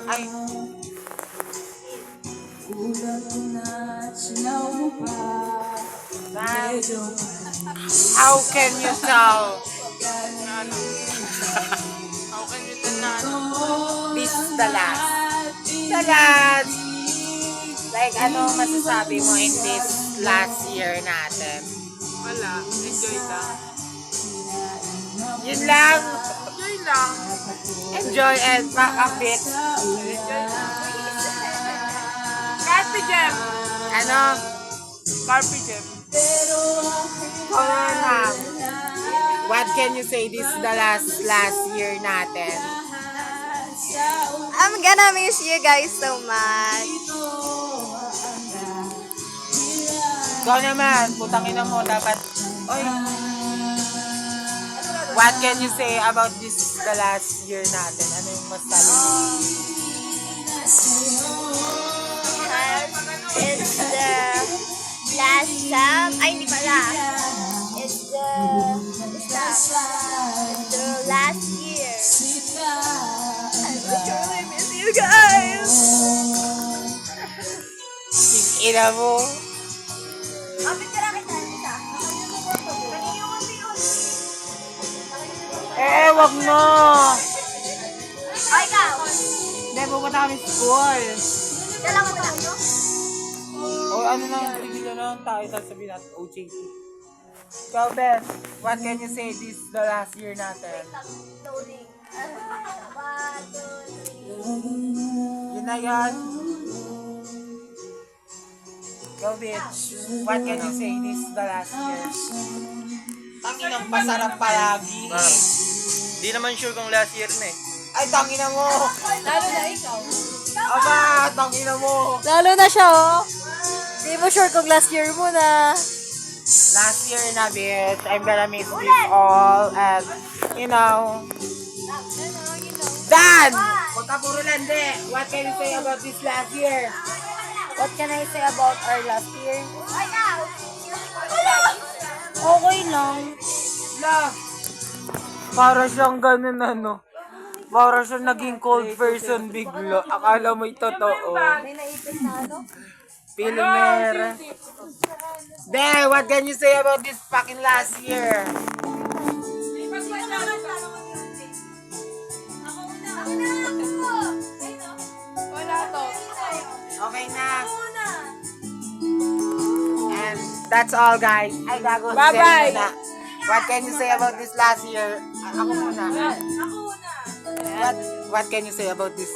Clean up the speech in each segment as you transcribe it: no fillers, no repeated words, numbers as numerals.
Ay, how can you tell? How can you tell na ano? This is the last. The last. Like, ano masasabi mo in this last year natin? Wala. Enjoy lang. Yun lang. Enjoy lang. Enjoy and makapit. Enjoy lang. Carpe Diem. Ano? Carpe Diem. Corona. What can you say this is the last year natin? I'm gonna miss you guys so much. Ikaw naman, putang ina mo, dapat, oy. What can you say about this the last year natin? Ano yung masasabi mo? It's the last time. Ay, hindi pala. It's the last year. I really miss you guys. Ina mo. Kapit ka lang kita, isa. Wag mo. Ay, ikaw. Hindi, pupunta kami sa school. Dala mo lang, no? O ano na, tigil na lang tayo, tapos sabihin natin OJT. Ikaw, Ben, what can you say this the last year natin? Loading. 1, 2, 3. Yun na yan. Go, bitch. What can you say this the last year? Tangin ang pasarap palagi. Di naman sure kung last year na eh. Ay, tangina mo. Lalo na ikaw. Aba, tangina mo. Lalo na siya, oh. Hindi mo sure kung last year mo na. Last year na, bitch. I'm gonna miss this all. And, you know. Dan! Punta puro lande. What can you say about this last year? What can I say about our last year? Okay lang. La! Para siyang ganun ano. Para siyang naging cold person bigla. Akala mo'y totoo. May naipit na ano? Pilmer. There, what can you say about this fucking last year? Wala to. Okay na. And that's all, guys. Ay, gago. Bye-bye. Na. What can you say about this last year? Ako muna. What can you say about this?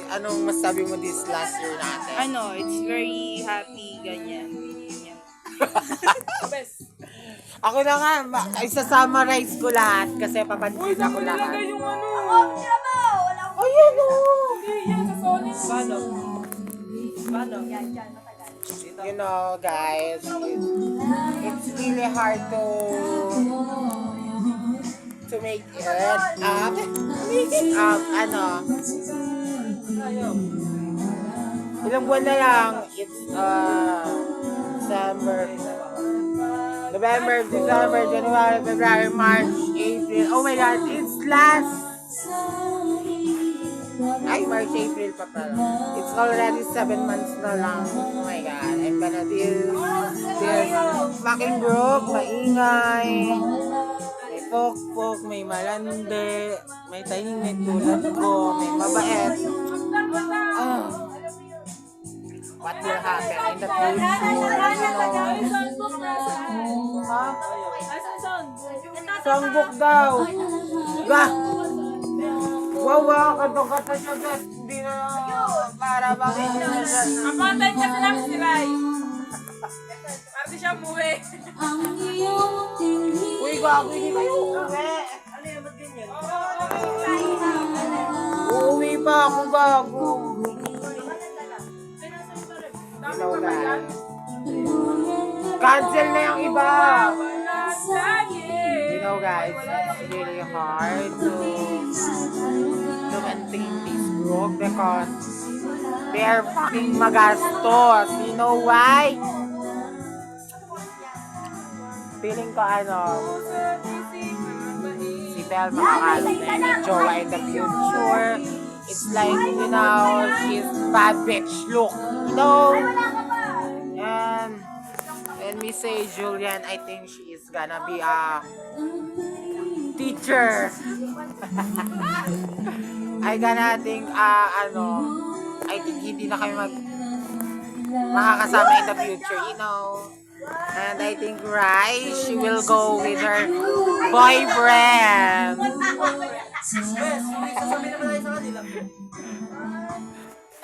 Anong masabi mo this last year natin? Ano, it's very happy, ganyan. Ako na nga, isa-summarize ko lahat kasi papansin ako lahat. Ayun o! You know, guys, it's really hard to make it up. Ano? Ilang buwan na lang, it's December, November, December, January, February, March, April. Oh my God, it's March, April pa pala. It's already 7 months na lang. Oh my God, I'm gonna deal this fucking broke, maingay, may pokpok, may malande, may tahimik tulad ko, may mabait. What will happen in the future, you know? Ha? Songbook daw. Ba? Wawa, kata siya, guys. Hindi na para bang Kapantay kasi lang si Rai. Parang siya muwi. Uy, gago, hindi kayo uuwi. Uuwi pa ako, gago. Ikaw na. Cancel na yung iba. You know, guys, it's really hard to maintain this group because they are fucking magastos. You know why? Feeling ko si Bel makakala na yung jowa in the future. It's like, you know, she's bad bitch look, you know? And we say Julian, I think she is gonna be a teacher. I gonna think, I think hindi na kami makakasama in the future, you know? And I think, right, she will go with her boyfriend.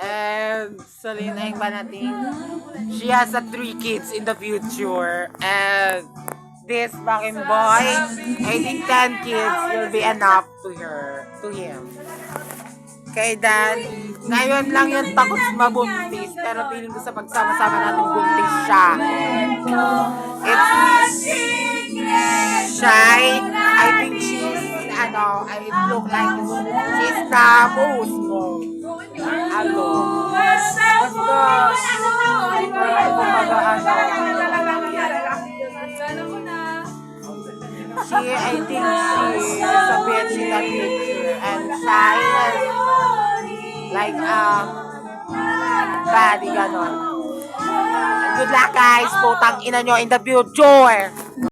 And Selena yung Banating, she has 3 kids in the future. And this fucking boy, I think 10 kids will be enough to him. Kay Dan, ngayon lang yung takot mabuntis, pero feeling ko sa pagsama-sama natin buntis siya. It's shy. I think she's, I look like she's the most mo. I think she is a bitch in that picture. And shy like body ganon. And good luck guys, putang ina nyo in the future.